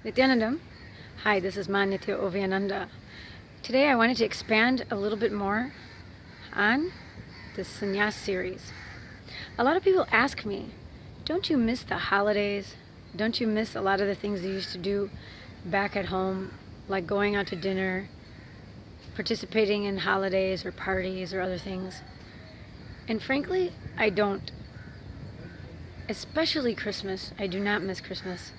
Nityanandam. Hi, this is Ma Nitya Oviananda. Today I wanted to expand a little bit more on the Sanyas series. A lot of people ask me, don't you miss the holidays? Don't you miss a lot of the things you used to do back at home, like going out to dinner, participating in holidays or parties or other things? And frankly, I don't. Especially Christmas. I do not miss Christmas.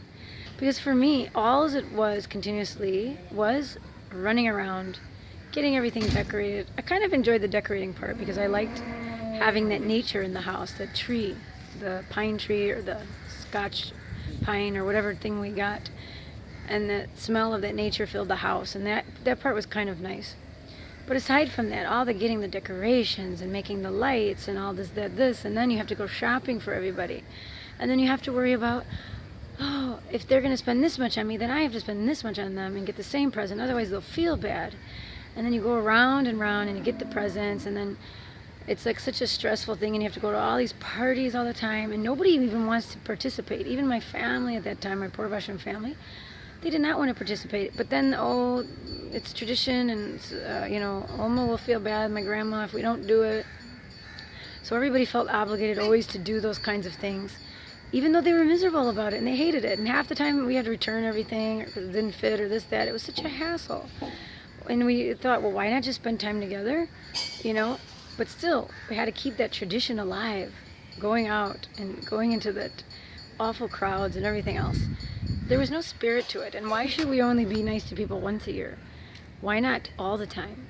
Because for me, all it was continuously was running around, getting everything decorated. I kind of enjoyed the decorating part because I liked having that nature in the house, that tree, the pine tree or the Scotch pine or whatever thing we got. And the smell of that nature filled the house, and that part was kind of nice. But aside from that, all the getting the decorations and making the lights and all this, and then you have to go shopping for everybody. And then you have to worry about, oh, if they're going to spend this much on me, then I have to spend this much on them and get the same present. Otherwise, they'll feel bad. And then you go around and round and you get the presents, and then it's like such a stressful thing, and you have to go to all these parties all the time, and nobody even wants to participate. Even my family at that time, my poor Russian family, they did not want to participate. But then, oh, it's tradition, and it's, Oma will feel bad, my grandma, if we don't do it. So everybody felt obligated always to do those kinds of things, even though they were miserable about it and they hated it. And half the time we had to return everything because it didn't fit or this, that. It was such a hassle. And we thought, well, why not just spend time together, But still, we had to keep that tradition alive, going out and going into that awful crowds and everything else. There was no spirit to it. And why should we only be nice to people once a year? Why not all the time?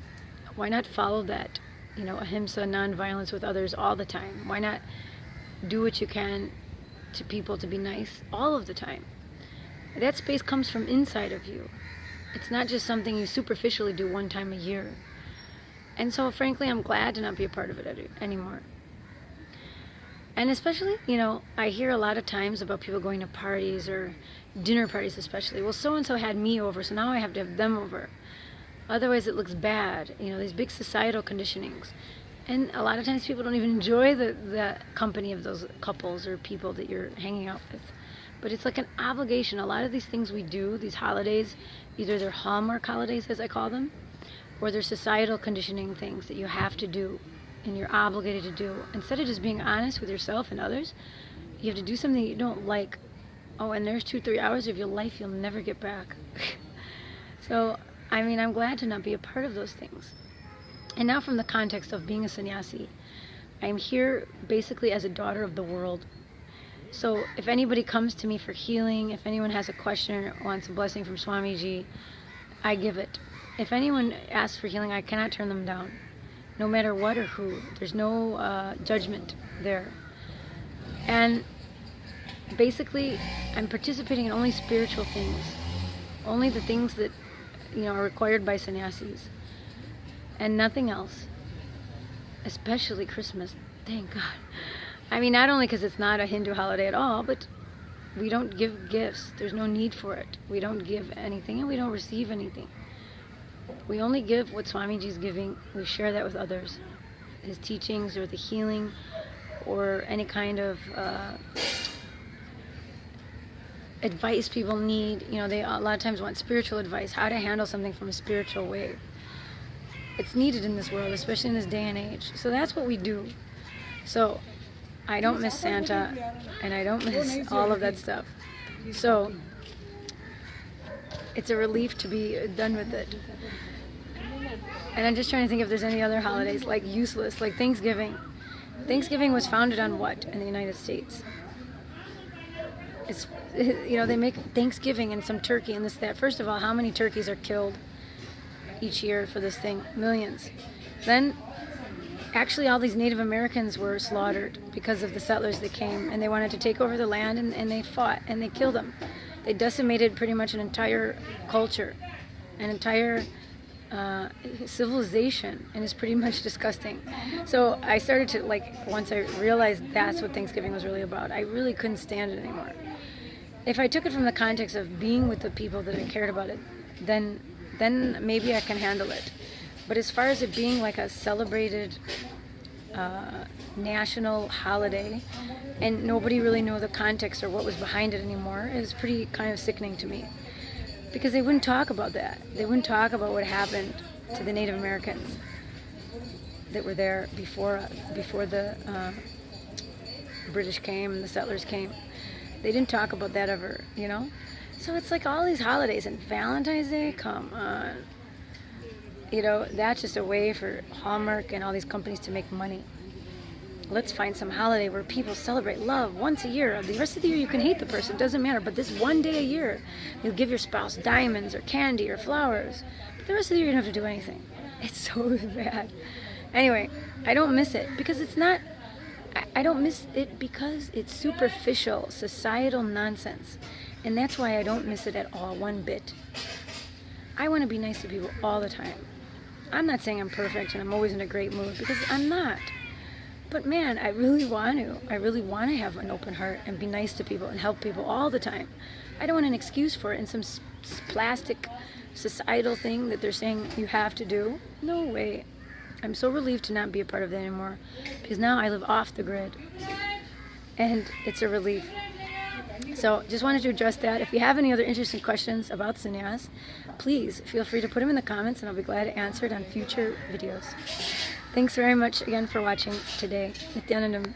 Why not follow that, ahimsa, nonviolence with others all the time? Why not do what you can to people to be nice all of the time? That space comes from inside of you. It's not just something you superficially do one time a year. And so frankly, I'm glad to not be a part of it anymore. And especially, I hear a lot of times about people going to parties or dinner parties especially. Well, so-and-so had me over, so now I have to have them over. Otherwise it looks bad, these big societal conditionings. And a lot of times people don't even enjoy the company of those couples or people that you're hanging out with. But it's like an obligation. A lot of these things we do, these holidays, either they're hallmark holidays, as I call them, or they're societal conditioning things that you have to do and you're obligated to do. Instead of just being honest with yourself and others, you have to do something you don't like. Oh, and there's 2-3 hours of your life you'll never get back. So, I'm glad to not be a part of those things. And now from the context of being a sannyasi, I'm here basically as a daughter of the world. So if anybody comes to me for healing, if anyone has a question or wants a blessing from Swamiji, I give it. If anyone asks for healing, I cannot turn them down, no matter what or who. There's no judgment there. And basically, I'm participating in only spiritual things, only the things that are required by sannyasis, and nothing else. Especially Christmas, thank God. Not only because it's not a Hindu holiday at all, but we don't give gifts. There's no need for it. We don't give anything, and we don't receive anything. We only give what Swamiji's giving. We share that with others. His teachings or the healing or any kind of advice people need. They a lot of times want spiritual advice, how to handle something from a spiritual way. It's needed in this world, especially in this day and age. So that's what we do. So I don't miss Santa, and I don't miss all of that stuff. So it's a relief to be done with it. And I'm just trying to think if there's any other holidays, like useless, like Thanksgiving. Thanksgiving was founded on what in the United States? It's, they make Thanksgiving and some turkey and this, that. First of all, how many turkeys are killed each year for this thing? Millions. Then actually all these Native Americans were slaughtered because of the settlers that came, and they wanted to take over the land, and they fought and they killed them. They decimated pretty much an entire culture, an entire civilization, and it's pretty much disgusting. So I started to, once I realized that's what Thanksgiving was really about, I really couldn't stand it anymore. If I took it from the context of being with the people that I cared about it, then maybe I can handle it. But as far as it being like a celebrated national holiday, and nobody really knew the context or what was behind it anymore, it was pretty kind of sickening to me. because they wouldn't talk about that. They wouldn't talk about what happened to the Native Americans that were there before the British came and the settlers came. They didn't talk about that ever, you know? So it's like all these holidays, and Valentine's Day, come on. You know, that's just a way for Hallmark and all these companies to make money. Let's find some holiday where people celebrate love once a year. The rest of the year you can hate the person, doesn't matter. But this one day a year, you'll give your spouse diamonds or candy or flowers. But the rest of the year you don't have to do anything. It's so bad. Anyway, I don't miss it because it's not, I don't miss it because it's superficial, societal nonsense. And that's why I don't miss it at all, one bit. I want to be nice to people all the time. I'm not saying I'm perfect and I'm always in a great mood, because I'm not. But man, I really want to. I really want to have an open heart and be nice to people and help people all the time. I don't want an excuse for it in some plastic societal thing that they're saying you have to do. No way. I'm so relieved to not be a part of that anymore, because now I live off the grid. And it's a relief. So just wanted to address that. If you have any other interesting questions about Sanyas, please feel free to put them in the comments and I'll be glad to answer it on future videos. Thanks very much again for watching today. Nityanandam.